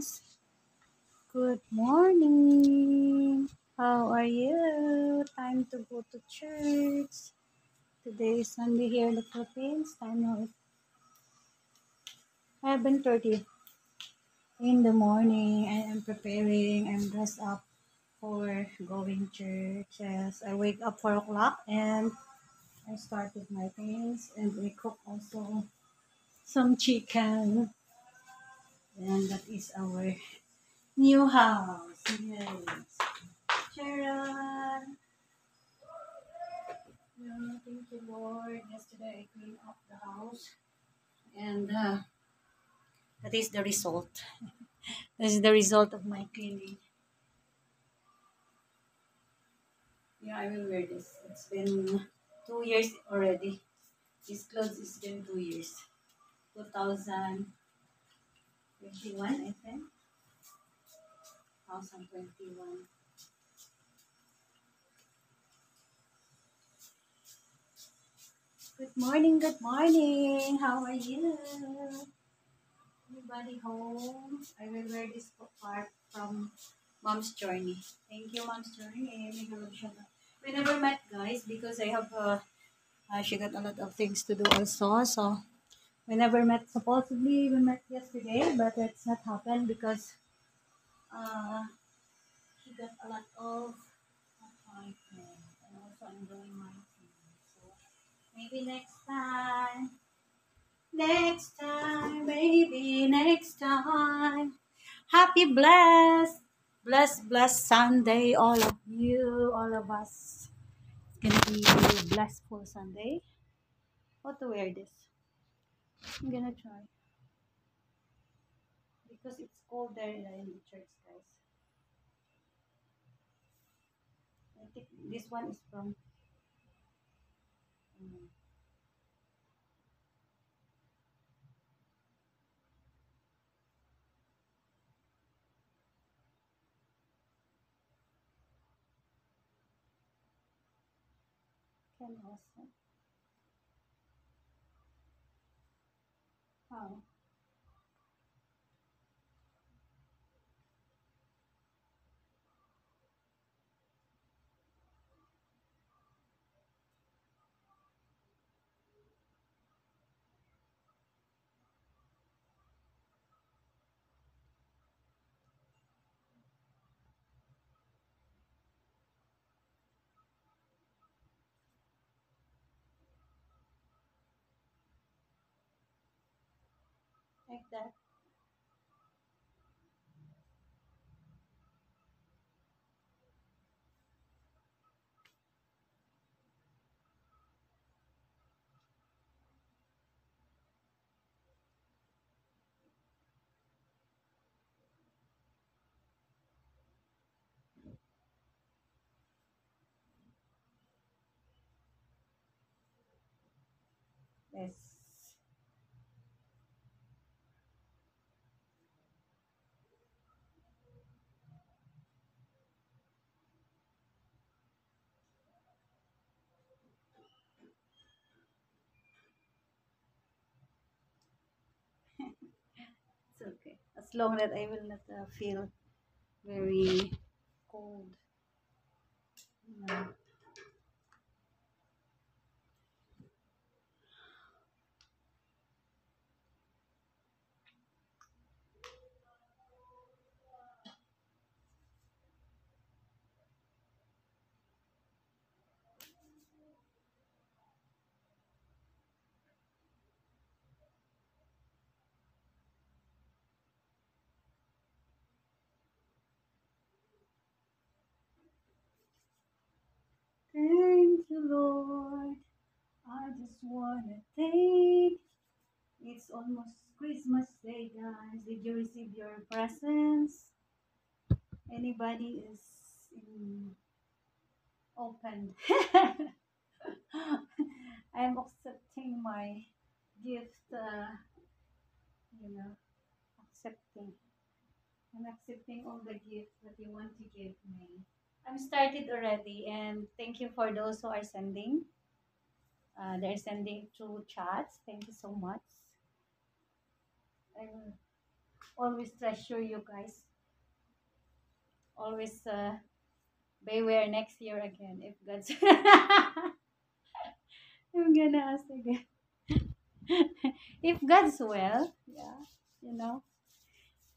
guys. Good morning. How are you? Time to go to church. Today is Sunday here in the Philippines. Time now is 7:30 in the morning. I am preparing. I'm dressed up for going church. Yes, I wake up 4 o'clock and I started my things and I cook also some chicken. And that is our new house. Yes. Sharon. Yeah, thank you, Lord. Yesterday I cleaned up the house, and that is the result. This is the result of my cleaning. Yeah, I will wear this. It's been 2 years already. This clothes has been 2 years. 2021, I think. 2021. Good morning, good morning. How are you? Everybody home? I will wear this part from Mom's Journey. Thank you, Mom's Journey. We never met, guys, because I have she got a lot of things to do also. So we never met. Supposedly we met yesterday, but it's not happened because uh, she got a lot of appointments, and also I'm doing my thing. So maybe next time. Next time, maybe next time. Happy blessed Sunday, all of you, all of us. It's gonna be a blessful Sunday. How to wear this? I'm gonna try because it's cold there in the church, guys. I think this one is from. Um, can also. How? Like that. Yes. It's okay. As long that I will not feel very cold. Yeah. Thank you, Lord. I just wanna thank. It's almost Christmas Day, guys. Did you receive your presents? Anybody is in open? I'm accepting my gift. You know, accepting. I'm accepting all the gifts that you want to give me. I'm started already, and thank you for those who are sending. They're sending through chats. Thank you so much. I will always treasure you guys. Always beware next year again if God's. I'm gonna ask again. If God's will, yeah, you know,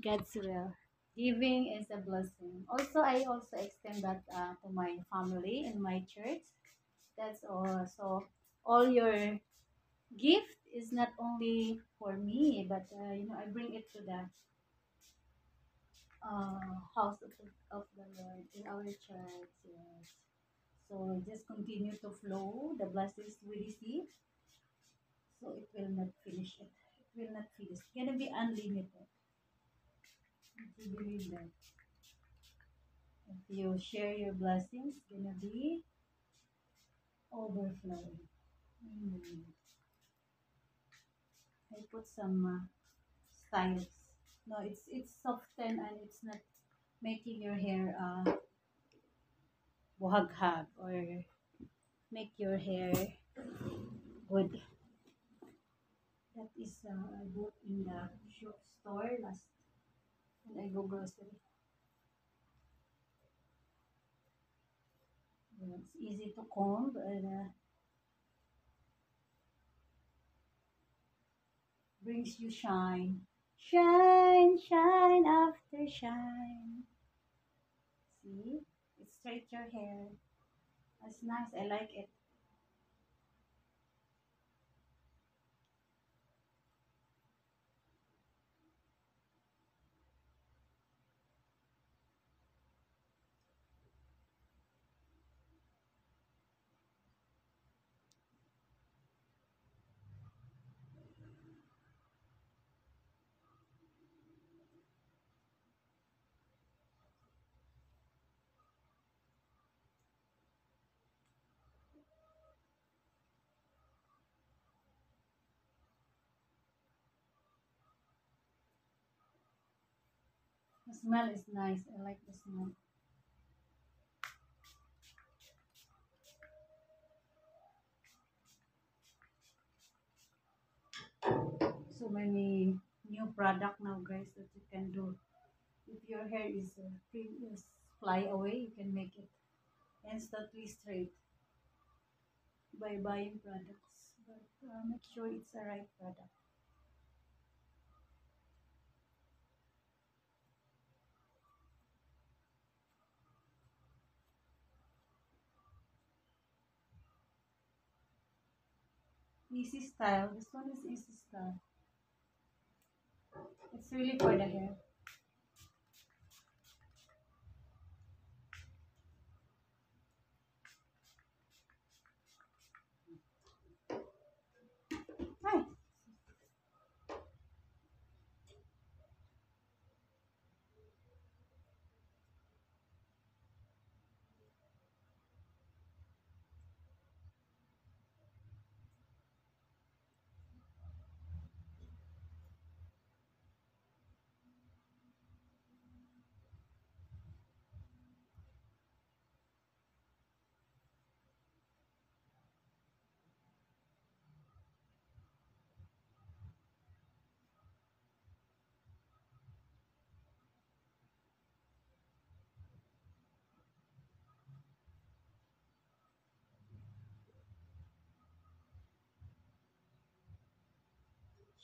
God's will. Giving is a blessing. Also, I also extend that to my family in my church. That's also all your gift is not only for me, but I bring it to the house of the Lord in our church. Yes. So just continue to flow the blessings we receive. So it will not finish it. It will not finish. It's gonna be unlimited. If you believe that. If you share your blessings, it's gonna be overflowing. Mm. I put some styles. No, it's soften and it's not making your hair buhaghag or make your hair good. That is I bought in the store last when I go grocery. It's easy to comb and brings you shine. Shine, shine after shine. See? It straight your hair. That's nice. I like it. The smell is nice. I like the smell. So many new product now, guys, that you can do. If your hair is fly away, you can make it instantly straight by buying products. But make sure it's the right product. Easy style. This one is easy style. It's really for the hair. Hi.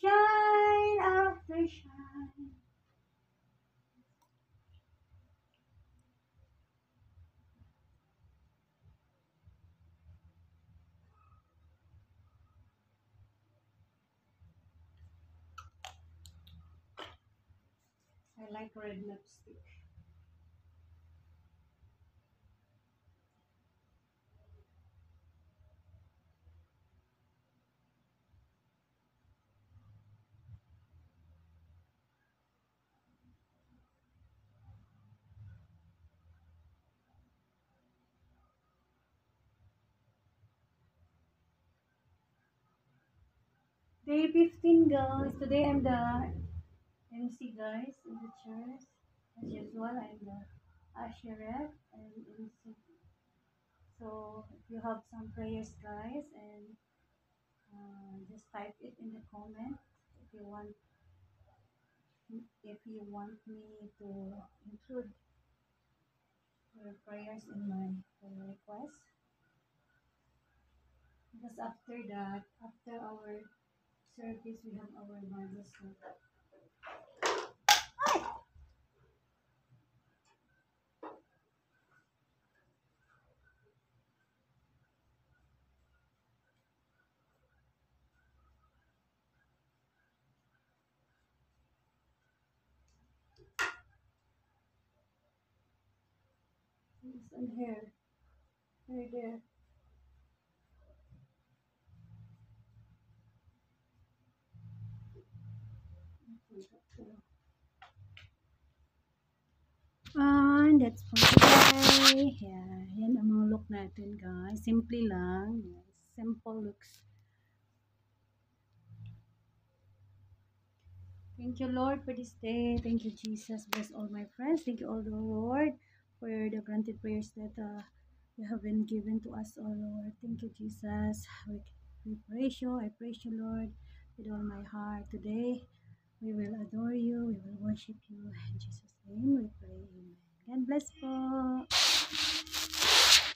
Shine after shine. I like red lipstick. Day 15, guys. Today I'm the MC, guys, in the church. As usual, I'm the usherette and MC. So if you have some prayers, guys, and just type it in the comment if you want if you want me to include your prayers in my prayer request. Because after that, after our service, we have our Bible study. Yes, and here, right there. And that's for today. Yeah, yan ang mga look natin, guys. Simple lang. Yes, simple looks. Thank you, Lord, for this day. Thank you, Jesus. Bless all my friends. Thank you, all the Lord, for the granted prayers that you have been given to us, oh Lord. Thank you, Jesus. We praise you. I praise you, Lord, with all my heart. Today, we will adore you. We will worship you. In Jesus' name, we pray. Amen. God bless po.